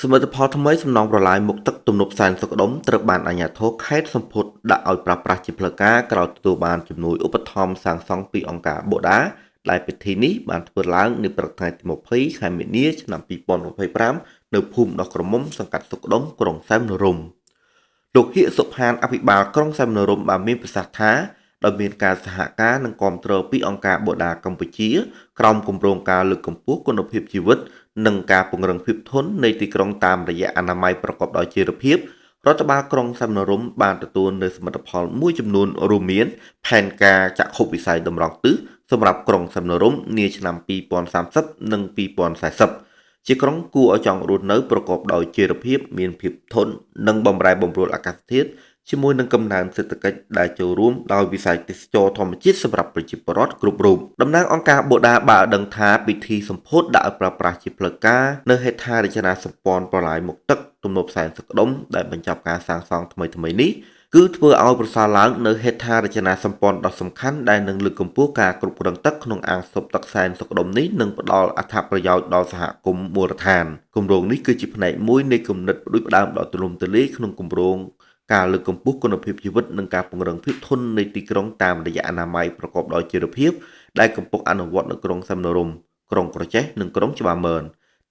សមិទ្ធផលថ្មីសំណង់ប្រឡាយមុខទឹកទំនប់សែនសុខដុមត្រូវបានអាជ្ញាធរខេត្តសម្ពុតដាក់ឲ្យប្រើប្រាស់ជាផ្លូវការក្រោយទទួលបានជំនួយឧបត្ថម្ភសាងសង់ពីអង្គការបូដាដែលពិធីនេះបានធ្វើឡើងនៅព្រឹកថ្ងៃទី20ខែមីនាឆ្នាំ2025នៅភូមិដោះក្រមុំសង្កាត់សុខដុមក្រុងសែមនរមលោកហៀកសុផានអភិបាលក្រុងសែមនរមបានមានប្រសាសន៍ថាដោយមានការសហការនិងគាំទ្រពីអង្គការបូដាកម្ពុជាក្រោមគម្រោងការលើកកម្ពស់គុណភាពជីវិតនិងការពង្រឹងភាពធន់នៃទីក្រុងតាមរយៈអនាម័យប្រកបដោយចីរភាពរដ្ឋបាលក្រុងសែមនរមបានទទួលនូវសមិទ្ធផលមួយចំនួនរួមមានផែនការចក្ខុវិស័យតម្រង់ទិសសម្រាប់ក្រុងសែមនរមនាឆ្នាំ2030និង2040ជាក្រុងគួរឲ្យចង់រស់នៅប្រកបដោយចីរភាពមានភាពធន់និងបម្រែបម្រួលអាកាសធាតុជាមួយនឹងកំណើនសេដ្ឋកិច្ចដែលចូលរួមដោយវិស័យទេសចរធម្មជាតិសម្រាប់ប្រជាពលរដ្ឋគ្រប់រូបតំណាងអង្គការបូដាបានដឹងថាពិធីសម្ពោធដាក់ឲ្យប្រើប្រាស់ជាផ្លូវការនៅហេដ្ឋារចនាសម្ព័ន្ធប្រឡាយមុខទឹកទំនប់សែនសុខដុមដែលបញ្ចប់ការសាងសង់ថ្មីនេះគឺធ្វើឲ្យប្រសើរឡើងនៅហេដ្ឋារចនាសម្ព័ន្ធដ៏សំខាន់ដែលនឹងលើកកម្ពស់ការគ្រប់គ្រងទឹកក្នុងអាងស្តុបទឹកសែនសុខដុមនេះនិងផ្ដល់អត្ថប្រយោជន៍ដល់សហគមន៍មូលដ្ឋានគម្រោងនេះគឺជាផ្នែកមួយនៃគំនិតផ្ដួចផ្ដើមដ៏ទូលំទូលាយក្នុងគម្រោងការលើកកម្ពស់គុណភាពជីវិតនិងការពង្រឹងភាពធន់នៃទីក្រុងតាមរយៈអនាម័យប្រកបដោយចីរភាពដែលកំពុងអនុវត្តនៅក្រុងសែមនរមក្រុងក្រចេះនិងក្រុងច្បារមឿន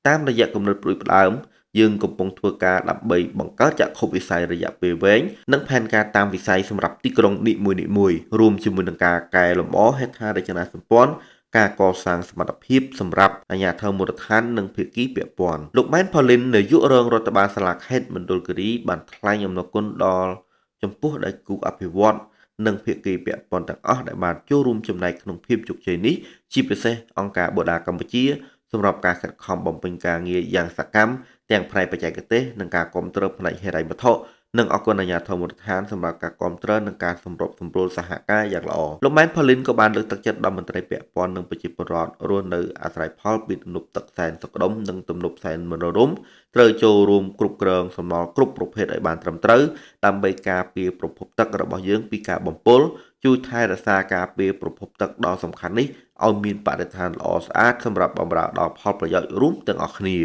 តាមរយៈគំនិតផ្ដួចផ្ដើមយើងកំពុងធ្វើការដើម្បីបង្កើតចក្ខុវិស័យរយៈពេលវែងនិងផែនការតាមវិស័យសម្រាប់ទីក្រុងនីមួយៗរួមជាមួយនឹងការកែលម្អហេដ្ឋារចនាសម្ព័ន្ធការកសាងសមត្ថភាពសម្រាប់អាជ្ញាធរមូលដ្ឋាននិងភាគីពាក់ព័ន្ធលោកម៉ែនផូលីននាយករងរដ្ឋបាលសាលាខេត្តមណ្ឌលគិរីបានថ្លែងអំណរគុណដល់ចំពោះដៃគូអភិវឌ្ឍន៍និងភាគីពាក់ព័ន្ធទាំងអស់ដែលបានចូលរួមចំណែកក្នុងភាពជោគជ័យនេះជាពិសេសអង្គការបូដាកម្ពុជាសម្រាប់ការខិតខំបំពេញការងារយ៉ាងសកម្មទាំងផ្នែកបច្ចេកទេសនិងការគាំទ្រផ្នែកហិរញ្ញវត្ថុនិងអគុណអាជ្ញាធរមូលដ្ឋានសម្រាប់ការគាំទ្រនិងការសម្របសម្រួលសហការយ៉ាងល្អលោកម៉ែនផូលីនក៏បានលើកទឹកចិត្តដល់មន្ត្រីពាក់ព័ន្ធនិងប្រជាពលរដ្ឋរស់នៅអាស្រ័យផលពីទំនប់ទឹកសែនសុខដុមនិងទំនប់សែនមនោរម្យត្រូវចូលរួមគ្រប់គ្រងសំណល់គ្រប់ប្រភេទឲ្យបានត្រឹមត្រូវដើម្បីការពារប្រភពទឹករបស់យើងពីការបំពុលជួយថែរក្សាការពារប្រភពទឹកដ៏សំខាន់នេះឲ្យមានបរិស្ថានល្អស្អាតសម្រាប់បម្រើដល់ផលប្រយោជន៍រួមទាំងអស់គ្នា